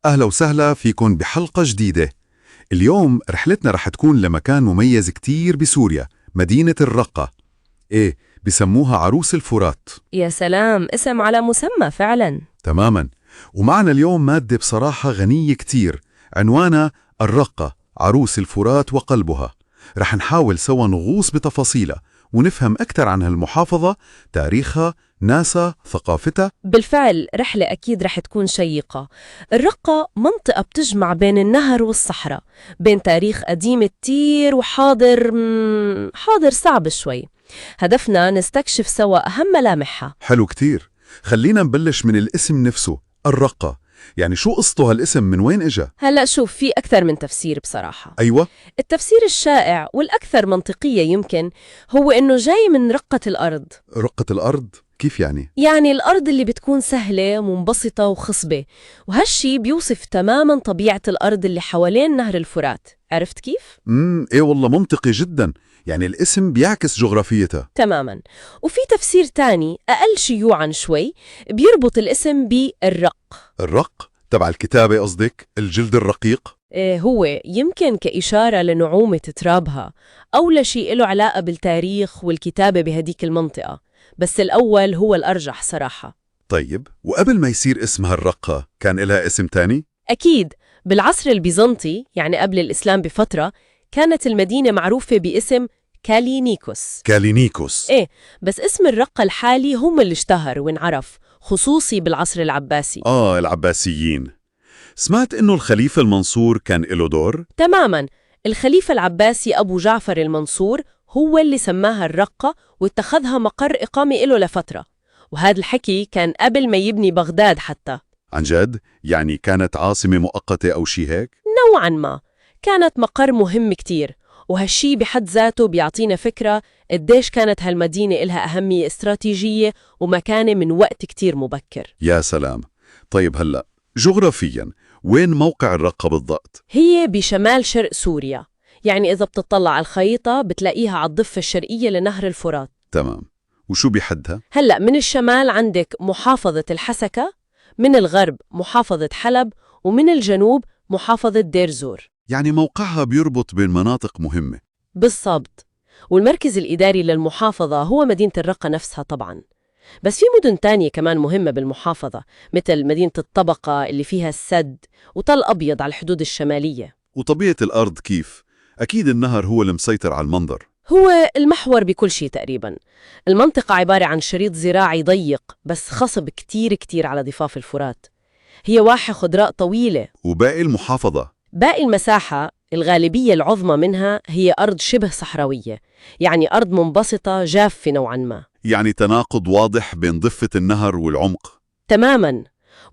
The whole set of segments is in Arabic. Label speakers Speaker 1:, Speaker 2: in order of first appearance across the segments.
Speaker 1: أهلا وسهلا فيكن بحلقة جديدة. اليوم رحلتنا رح تكون لمكان مميز كتير بسوريا، مدينة الرقة. بسموها عروس الفرات.
Speaker 2: يا سلام، اسم على مسمى فعلا.
Speaker 1: تماما. ومعنا اليوم مادة بصراحة غنية كتير، عنوانها الرقة عروس الفرات وقلبها. رح نحاول سوا نغوص بتفاصيلها ونفهم أكثر عن هالمحافظة، تاريخها، ناسها، ثقافتها.
Speaker 2: بالفعل رحلة أكيد رح تكون شيقة. الرقة منطقة بتجمع بين النهر والصحراء، بين تاريخ قديم كتير وحاضر حاضر صعب شوي. هدفنا نستكشف سوا أهم ملامحها.
Speaker 1: حلو كتير. خلينا نبلش من الاسم نفسه، الرقة. يعني شو قصته هالاسم، من وين إجا؟
Speaker 2: هلأ شوف، في أكثر من تفسير بصراحة.
Speaker 1: أيوة.
Speaker 2: التفسير الشائع والأكثر منطقية يمكن هو إنه جاي من رقة الأرض.
Speaker 1: رقة الأرض؟ كيف يعني؟
Speaker 2: يعني الأرض اللي بتكون سهلة منبسطة وخصبة، وهالشي بيوصف تماماً طبيعة الأرض اللي حوالين نهر الفرات. عرفت كيف؟
Speaker 1: إيه والله منطقي جدا. يعني الاسم بيعكس جغرافيتها.
Speaker 2: تماماً. وفي تفسير تاني أقل شيوعاً شوي بيربط الاسم بالرق.
Speaker 1: الرق؟ تبع الكتابة قصدك؟ الجلد الرقيق؟
Speaker 2: هو يمكن كإشارة لنعومة ترابها، أو لشيء له علاقة بالتاريخ والكتابة بهديك المنطقة، بس الأول هو الأرجح صراحة.
Speaker 1: طيب، وقبل ما يصير اسمها الرقة كان لها اسم تاني؟
Speaker 2: أكيد، بالعصر البيزنطي يعني قبل الإسلام بفترة كانت المدينة معروفة باسم كالينيكوس.
Speaker 1: كالينيكوس.
Speaker 2: بس اسم الرقة الحالي هم اللي اشتهر وانعرف، خصوصي بالعصر العباسي.
Speaker 1: العباسيين. سمعت إنه الخليفة المنصور كان له دور؟
Speaker 2: تماماً. الخليفة العباسي أبو جعفر المنصور هو اللي سماها الرقة واتخذها مقر إقامة له لفترة، وهذا الحكي كان قبل ما يبني بغداد حتى.
Speaker 1: عن جد؟ يعني كانت عاصمة مؤقتة أو شي هيك؟
Speaker 2: نوعاً ما كانت مقر مهم كتير، وهالشي بحد ذاته بيعطينا فكرة قديش كانت هالمدينة إلها أهمية استراتيجية ومكانة من وقت كتير مبكر.
Speaker 1: يا سلام. طيب هلأ جغرافياً وين موقع الرقة بالضبط؟
Speaker 2: هي بشمال شرق سوريا، يعني إذا بتطلع على الخريطة بتلاقيها على الضفة الشرقية لنهر الفرات.
Speaker 1: تمام. وشو بيحدها؟
Speaker 2: هلأ من الشمال عندك محافظة الحسكة، من الغرب محافظة حلب، ومن الجنوب محافظة دير زور.
Speaker 1: يعني موقعها بيربط بين مناطق مهمة.
Speaker 2: بالضبط. والمركز الإداري للمحافظة هو مدينة الرقة نفسها طبعاً. بس في مدن تانية كمان مهمة بالمحافظة، مثل مدينة الطبقة اللي فيها السد، وتل أبيض على الحدود الشمالية.
Speaker 1: وطبيعة الأرض كيف؟ أكيد النهر هو اللي مسيطر على المنظر.
Speaker 2: هو المحور بكل شيء تقريباً. المنطقة عبارة عن شريط زراعي ضيق بس خصب كتير كتير على ضفاف الفرات. هي واحة خضراء طويلة.
Speaker 1: وباقي المحافظة؟
Speaker 2: باقي المساحة الغالبية العظمى منها هي أرض شبه صحراوية، يعني أرض منبسطة جافة نوعاً ما.
Speaker 1: يعني تناقض واضح بين ضفة النهر والعمق.
Speaker 2: تماماً.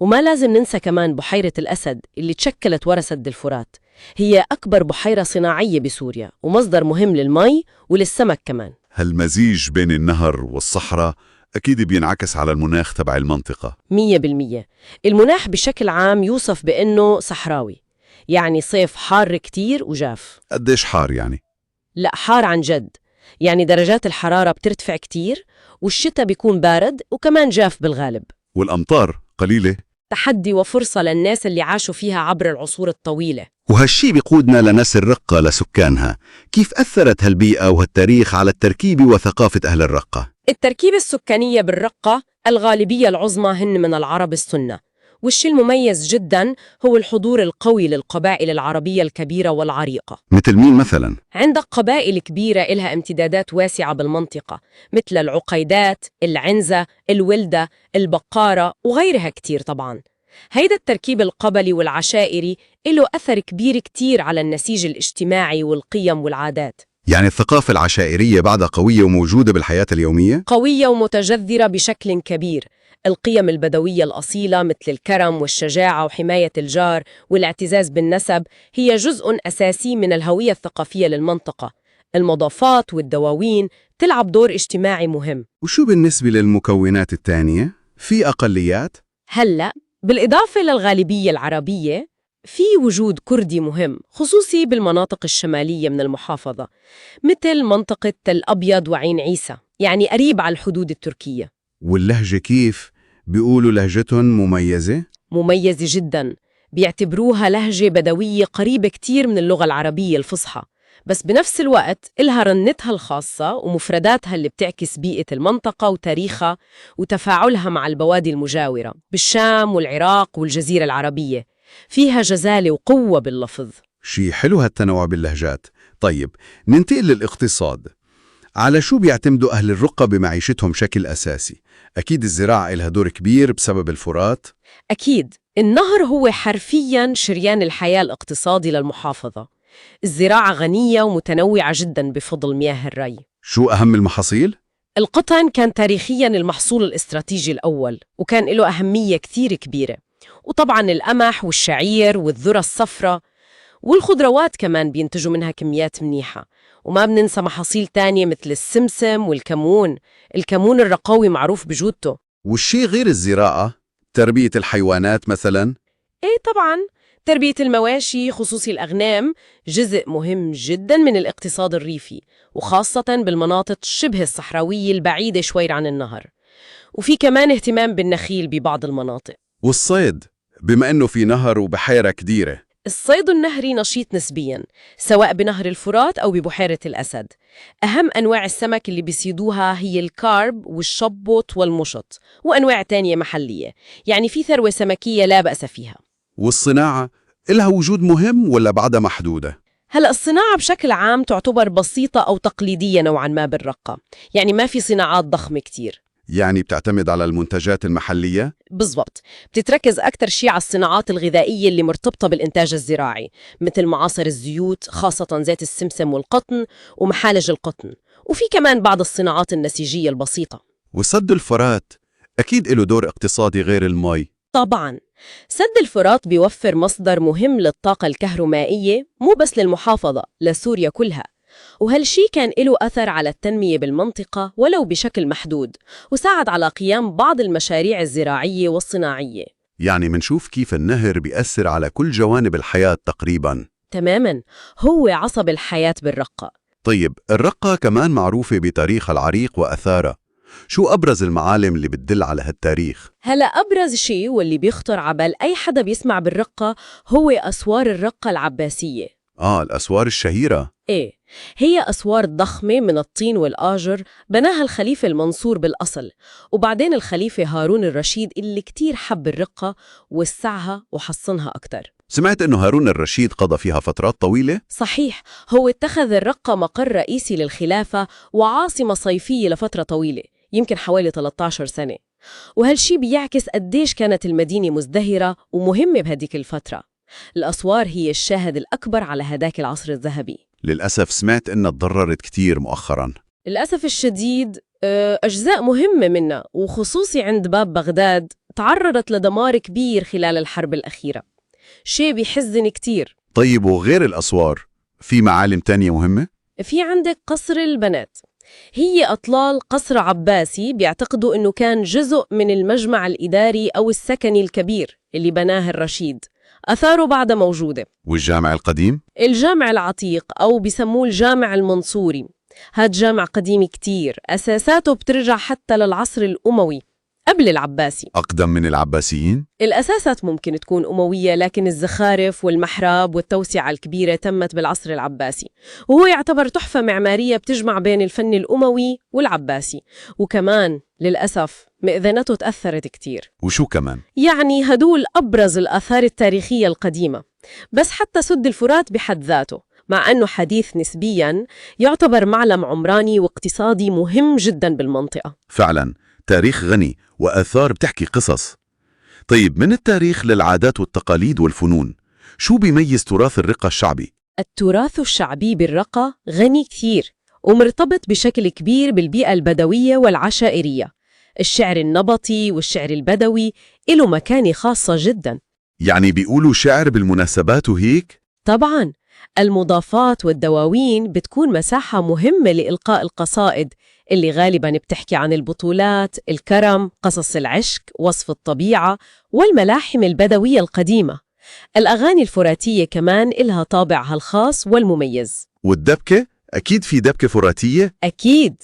Speaker 2: وما لازم ننسى كمان بحيرة الأسد اللي تشكلت ورا سد الفرات. هي أكبر بحيرة صناعية بسوريا ومصدر مهم للمي وللسمك كمان.
Speaker 1: هالمزيج بين النهر والصحراء أكيد بينعكس على المناخ تبع المنطقة.
Speaker 2: 100%. المناخ بشكل عام يوصف بأنه صحراوي، يعني صيف حار كتير وجاف.
Speaker 1: قديش حار يعني؟
Speaker 2: لا، حار عن جد. يعني درجات الحرارة بترتفع كتير، والشتاء بيكون بارد وكمان جاف بالغالب.
Speaker 1: والأمطار قليلة.
Speaker 2: تحدي وفرصة للناس اللي عاشوا فيها عبر العصور الطويلة.
Speaker 3: وهالشي بيقودنا لناس الرقة لسكانها. كيف أثرت هالبيئة وهالتاريخ على التركيب وثقافة أهل الرقة؟
Speaker 2: التركيبة السكانية بالرقة الغالبية العظمى هن من العرب السنة، والشي المميز جداً هو الحضور القوي للقبائل العربية الكبيرة والعريقة.
Speaker 3: مثل مين مثلاً؟
Speaker 2: عندك قبائل كبيرة إلها امتدادات واسعة بالمنطقة، مثل العقيدات، العنزة، الولدة، البقارة وغيرها كتير طبعاً. هيدا التركيب القبلي والعشائري له أثر كبير كتير على النسيج الاجتماعي والقيم والعادات.
Speaker 3: يعني الثقافة العشائرية بعدها قوية وموجودة بالحياة اليومية؟
Speaker 2: قوية ومتجذرة بشكل كبير. القيم البدوية الأصيلة مثل الكرم والشجاعة وحماية الجار والاعتزاز بالنسب هي جزء أساسي من الهوية الثقافية للمنطقة. المضافات والدواوين تلعب دور اجتماعي مهم.
Speaker 3: وشو بالنسبة للمكونات التانية؟ في أقليات؟
Speaker 2: هلأ بالإضافة للغالبية العربية في وجود كردي مهم، خصوصي بالمناطق الشمالية من المحافظة، مثل منطقة تل أبيض وعين عيسى، يعني قريب على الحدود التركية.
Speaker 3: واللهجة كيف؟ بيقولوا لهجتهم مميزة؟
Speaker 2: مميزة جداً. بيعتبروها لهجة بدوية قريبة كتير من اللغة العربية الفصحى، بس بنفس الوقت إلها رنتها الخاصة ومفرداتها اللي بتعكس بيئة المنطقة وتاريخها وتفاعلها مع البوادي المجاورة بالشام والعراق والجزيرة العربية. فيها جزالة وقوة باللفظ.
Speaker 1: شي حلو هالتنوع باللهجات. طيب، ننتقل للاقتصاد. على شو بيعتمدوا أهل الرقة بمعيشتهم بشكل أساسي؟ أكيد الزراعة إلها دور كبير بسبب الفرات.
Speaker 2: أكيد، النهر هو حرفياً شريان الحياة الاقتصادي للمحافظة. الزراعة غنية ومتنوعة جداً بفضل مياه الري.
Speaker 1: شو أهم المحاصيل؟
Speaker 2: القطن كان تاريخياً المحصول الاستراتيجي الأول، وكان له أهمية كتير كبيرة. وطبعاً القمح والشعير والذرة الصفراء والخضروات كمان بينتجوا منها كميات منيحة. وما بننسى محاصيل تانية مثل السمسم والكمون. الكمون الرقوي معروف بجودته.
Speaker 1: والشي غير الزراعة، تربية الحيوانات مثلاً؟
Speaker 2: إيه طبعاً، تربية المواشي خصوصي الأغنام جزء مهم جداً من الاقتصاد الريفي، وخاصة بالمناطق شبه الصحراوية البعيدة شوي عن النهر. وفي كمان اهتمام بالنخيل ببعض المناطق.
Speaker 1: والصيد، بما أنه في نهر وبحيرة كبيرة.
Speaker 2: الصيد النهري نشيط نسبياً، سواء بنهر الفرات أو ببحيرة الأسد. أهم أنواع السمك اللي بيصيدوها هي الكارب والشبط والمشط، وأنواع تانية محلية. يعني في ثروة سمكية لا بأس فيها.
Speaker 1: والصناعة، إلها وجود مهم ولا بعدها محدودة؟
Speaker 2: هلأ الصناعة بشكل عام تعتبر بسيطة أو تقليدية نوعاً ما بالرقة، يعني ما في صناعات ضخمة كتير.
Speaker 1: يعني بتعتمد على المنتجات المحلية؟
Speaker 2: بالضبط، بتتركز أكتر شيء على الصناعات الغذائية اللي مرتبطة بالإنتاج الزراعي، مثل معاصر الزيوت خاصة زيت السمسم والقطن ومحالج القطن. وفي كمان بعض الصناعات النسيجية البسيطة.
Speaker 1: وسد الفرات أكيد له دور اقتصادي غير المي.
Speaker 2: طبعاً، سد الفرات بيوفر مصدر مهم للطاقة الكهرومائية، مو بس للمحافظة، لسوريا كلها. وهالشي كان له أثر على التنمية بالمنطقة ولو بشكل محدود، وساعد على قيام بعض المشاريع الزراعية والصناعية.
Speaker 1: يعني منشوف كيف النهر بيأثر على كل جوانب الحياة تقريباً.
Speaker 2: تماماً، هو عصب الحياة بالرقة.
Speaker 1: طيب، الرقة كمان معروفة بتاريخها العريق وأثارها. شو أبرز المعالم اللي بتدل على هالتاريخ؟
Speaker 2: هلأ أبرز شيء واللي بيخطر عبال أي حدا بيسمع بالرقة هو أسوار الرقة العباسية.
Speaker 1: الأسوار الشهيرة.
Speaker 2: إيه، هي أسوار ضخمة من الطين والآجر بناها الخليفة المنصور بالأصل، وبعدين الخليفة هارون الرشيد اللي كتير حب الرقة وسعها وحصنها أكتر.
Speaker 1: سمعت إنه هارون الرشيد قضى فيها فترات طويلة؟
Speaker 2: صحيح، هو اتخذ الرقة مقر رئيسي للخلافة وعاصمة صيفية لفترة طويلة، يمكن حوالي 13 سنة. وهالشي بيعكس قديش كانت المدينة مزدهرة ومهمة بهديك الفترة. الأسوار هي الشاهد الأكبر على هداك العصر الذهبي.
Speaker 1: للأسف سمعت إنها تضررت كتير مؤخراً.
Speaker 2: للأسف الشديد أجزاء مهمة منها وخصوصي عند باب بغداد تعرضت لدمار كبير خلال الحرب الأخيرة، شيء بيحزن كتير.
Speaker 1: طيب، وغير الأسوار في معالم تانية مهمة؟
Speaker 2: في عندك قصر البنات، هي أطلال قصر عباسي بيعتقدوا أنه كان جزء من المجمع الإداري أو السكني الكبير اللي بناه الرشيد. أثاره بعد موجودة.
Speaker 1: والجامع القديم؟
Speaker 2: الجامع العتيق أو بيسموه الجامع المنصوري، هاد جامع قديم كتير، أساساته بترجع حتى للعصر الأموي قبل العباسي.
Speaker 1: أقدم من العباسيين؟
Speaker 2: الأساسات ممكن تكون أموية، لكن الزخارف والمحراب والتوسعة الكبيرة تمت بالعصر العباسي، وهو يعتبر تحفة معمارية بتجمع بين الفن الأموي والعباسي. وكمان للأسف مئذنته تأثرت كتير.
Speaker 1: وشو كمان؟
Speaker 2: يعني هدول أبرز الآثار التاريخية القديمة. بس حتى سد الفرات بحد ذاته، مع أنه حديث نسبياً، يعتبر معلم عمراني واقتصادي مهم جداً بالمنطقة.
Speaker 1: فعلاً، تاريخ غني وآثار بتحكي قصص. طيب، من التاريخ للعادات والتقاليد والفنون، شو بيميز تراث الرقة الشعبي؟
Speaker 2: التراث الشعبي بالرقة غني كثير ومرتبط بشكل كبير بالبيئة البدوية والعشائرية. الشعر النبطي والشعر البدوي له مكانة خاصة جداً.
Speaker 1: يعني بيقولوا شعر بالمناسبات وهيك؟
Speaker 2: طبعاً، المضافات والدواوين بتكون مساحة مهمة لإلقاء القصائد اللي غالباً بتحكي عن البطولات، الكرم، قصص العشق، وصف الطبيعة، والملاحم البدوية القديمة. الأغاني الفراتية كمان إلها طابعها الخاص والمميز.
Speaker 1: والدبكة؟ أكيد في دبكة فراتية؟
Speaker 2: أكيد،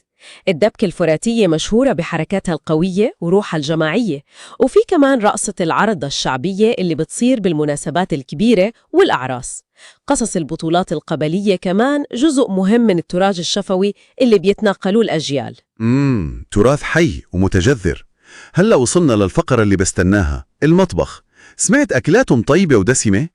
Speaker 2: الدبكة الفراتية مشهورة بحركاتها القوية وروحها الجماعية، وفي كمان رقصة العرضة الشعبية اللي بتصير بالمناسبات الكبيرة والأعراس. قصص البطولات القبلية كمان جزء مهم من التراث الشفوي اللي بيتناقلوه الأجيال.
Speaker 3: تراث حي ومتجذر. هلأ وصلنا للفقرة اللي بستناها، المطبخ. سمعت أكلاتهم طيبة ودسمة؟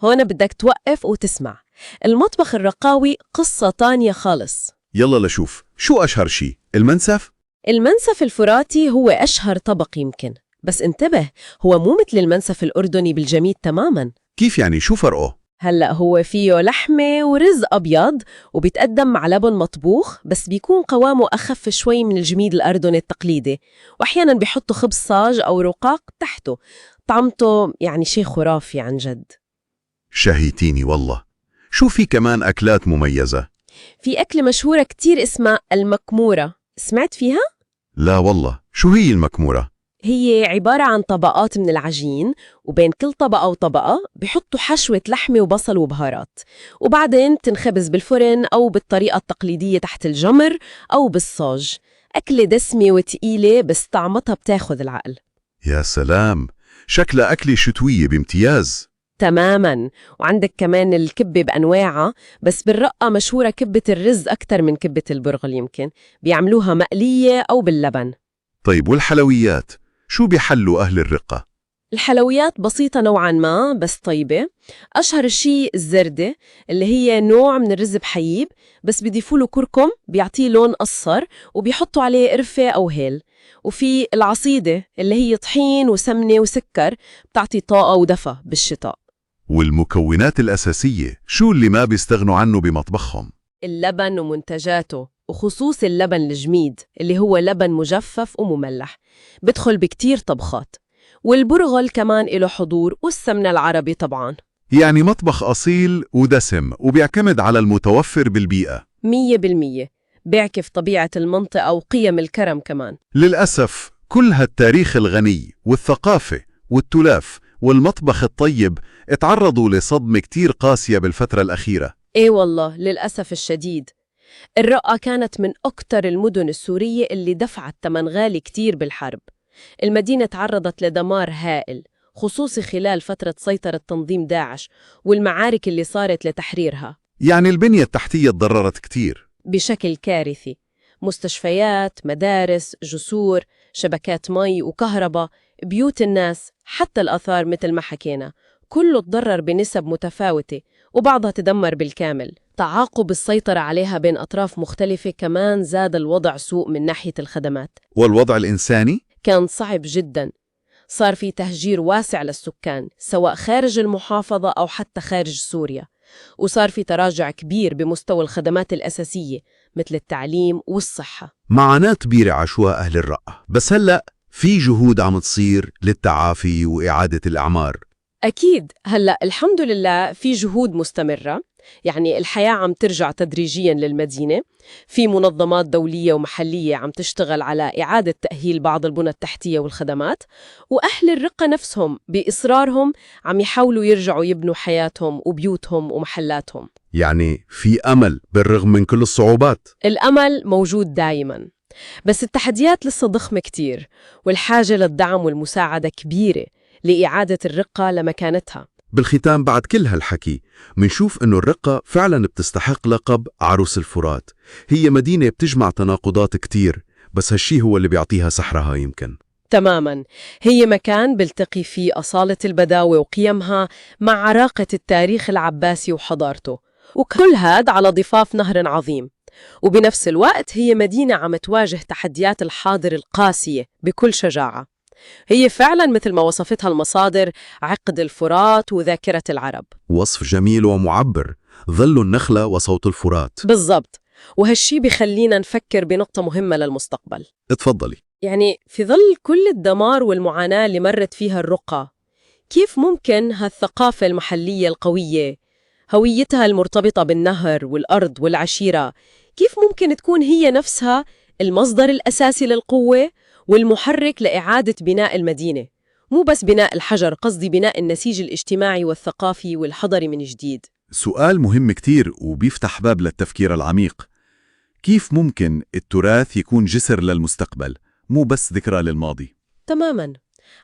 Speaker 2: هون بدك توقف وتسمع. المطبخ الرقاوي قصة تانية خالص.
Speaker 3: يلا لشوف، شو أشهر شي؟ المنسف؟
Speaker 2: المنسف الفراتي هو أشهر طبق يمكن، بس انتبه، هو مو مثل المنسف الأردني بالجميد تماماً.
Speaker 3: كيف يعني؟ شو فرقه؟
Speaker 2: هلأ هو فيه لحمة ورز أبيض وبيتقدم مع لبن مطبوخ، بس بيكون قوامه أخف شوي من الجميد الأردني التقليدي، وأحياناً بيحطوا خبز صاج أو رقاق تحته. طعمته يعني شيء خرافي عن جد.
Speaker 3: شهيتيني والله. شو في كمان أكلات مميزة؟
Speaker 2: في أكلة مشهورة كتير اسمها المكمورة، سمعت فيها؟
Speaker 3: لا والله، شو هي المكمورة؟
Speaker 2: هي عبارة عن طبقات من العجين، وبين كل طبقة وطبقة بيحطوا حشوة لحمة وبصل وبهارات، وبعدين تنخبز بالفرن أو بالطريقة التقليدية تحت الجمر أو بالصاج. أكلة دسمة وتقيلة بس طعمتها بتاخذ العقل.
Speaker 3: يا سلام، شكلها أكلة شتوية بامتياز.
Speaker 2: تماماً. وعندك كمان الكبة بأنواعها، بس بالرقة مشهورة كبة الرز أكتر من كبة البرغل، يمكن بيعملوها مقلية أو باللبن.
Speaker 3: طيب والحلويات؟ شو بيحلوا أهل الرقة؟
Speaker 2: الحلويات بسيطة نوعاً ما بس طيبة. أشهر شيء الزردة، اللي هي نوع من الرز بحليب بس بيضيفوا له كركم بيعطيه لون أصفر، وبيحطوا عليه قرفة أو هيل. وفي العصيدة اللي هي طحين وسمنة وسكر، بتعطي طاقة ودفى بالشتاء.
Speaker 3: والمكونات الأساسية شو اللي ما بيستغنوا عنه بمطبخهم؟
Speaker 2: اللبن ومنتجاته، وخصوص اللبن الجميد اللي هو لبن مجفف ومملح، بدخل بكتير طبخات. والبرغل كمان له حضور، والسمنة العربي طبعاً.
Speaker 3: يعني مطبخ أصيل ودسم وبيعتمد على المتوفر بالبيئة.
Speaker 2: 100% بيعكف طبيعة المنطقة وقيم الكرم كمان.
Speaker 3: للأسف كل هالتاريخ الغني والثقافة والتلاف والمطبخ الطيب اتعرضوا لصدمة كتير قاسية بالفترة الأخيرة.
Speaker 2: إيه والله، للأسف الشديد. الرقة كانت من أكتر المدن السورية اللي دفعت ثمن غالي كتير بالحرب. المدينة تعرضت لدمار هائل، خصوصي خلال فترة سيطرة تنظيم داعش والمعارك اللي صارت لتحريرها.
Speaker 3: يعني البنية التحتية تضررت كتير
Speaker 2: بشكل كارثي. مستشفيات، مدارس، جسور، شبكات مي وكهرباء، بيوت الناس، حتى الآثار مثل ما حكينا، كله تضرر بنسب متفاوتة، وبعضها تدمر بالكامل. تعاقب السيطرة عليها بين أطراف مختلفة كمان زاد الوضع سوء من ناحية الخدمات.
Speaker 3: والوضع الإنساني؟
Speaker 2: كان صعب جداً. صار في تهجير واسع للسكان، سواء خارج المحافظة أو حتى خارج سوريا. وصار في تراجع كبير بمستوى الخدمات الأساسية مثل التعليم والصحة.
Speaker 3: معاناة كبيرة عاشوها أهل الرقة، بس هلأ في جهود عم تصير للتعافي وإعادة الأعمار.
Speaker 2: أكيد، هلأ الحمد لله في جهود مستمرة، يعني الحياة عم ترجع تدريجياً للمدينة. في منظمات دولية ومحلية عم تشتغل على إعادة تأهيل بعض البنى التحتية والخدمات، وأهل الرقة نفسهم بإصرارهم عم يحاولوا يرجعوا يبنوا حياتهم وبيوتهم ومحلاتهم.
Speaker 3: يعني في أمل بالرغم من كل الصعوبات.
Speaker 2: الأمل موجود دايماً، بس التحديات لسه ضخمة كتير، والحاجة للدعم والمساعدة كبيرة لإعادة الرقة لمكانتها.
Speaker 3: بالختام بعد كل هالحكي منشوف إنه الرقة فعلاً بتستحق لقب عروس الفرات. هي مدينة بتجمع تناقضات كتير، بس هالشي هو اللي بيعطيها سحرها يمكن.
Speaker 2: تماماً، هي مكان بلتقي فيه أصالة البداوة وقيمها مع عراقة التاريخ العباسي وحضارته، وكل هذا على ضفاف نهر عظيم. وبنفس الوقت هي مدينة عم تواجه تحديات الحاضر القاسية بكل شجاعة. هي فعلاً مثل ما وصفتها المصادر عقد الفرات وذاكرة العرب.
Speaker 3: وصف جميل ومعبر، ظل النخلة وصوت الفرات.
Speaker 2: بالضبط. وهالشي بيخلينا نفكر بنقطة مهمة للمستقبل.
Speaker 3: اتفضلي.
Speaker 2: يعني في ظل كل الدمار والمعاناة اللي مرت فيها الرقة، كيف ممكن هالثقافة المحلية القوية، هويتها المرتبطة بالنهر والأرض والعشيرة، كيف ممكن تكون هي نفسها المصدر الأساسي للقوة والمحرك لإعادة بناء المدينة؟ مو بس بناء الحجر، قصدي بناء النسيج الاجتماعي والثقافي والحضري من جديد.
Speaker 3: سؤال مهم كتير وبيفتح باب للتفكير العميق.
Speaker 1: كيف ممكن التراث يكون جسر للمستقبل مو بس ذكرى للماضي؟
Speaker 2: تماماً.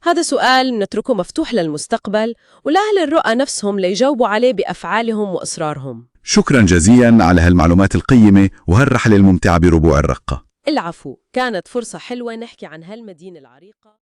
Speaker 2: هذا سؤال نتركه مفتوح للمستقبل ولأهل الرؤى نفسهم ليجاوبوا عليه بأفعالهم وإصرارهم.
Speaker 1: شكرا جزيلا على هالمعلومات القيمة وهالرحلة الممتعة بربوع الرقة.
Speaker 2: العفو، كانت فرصة حلوة نحكي عن هالمدينة العريقة.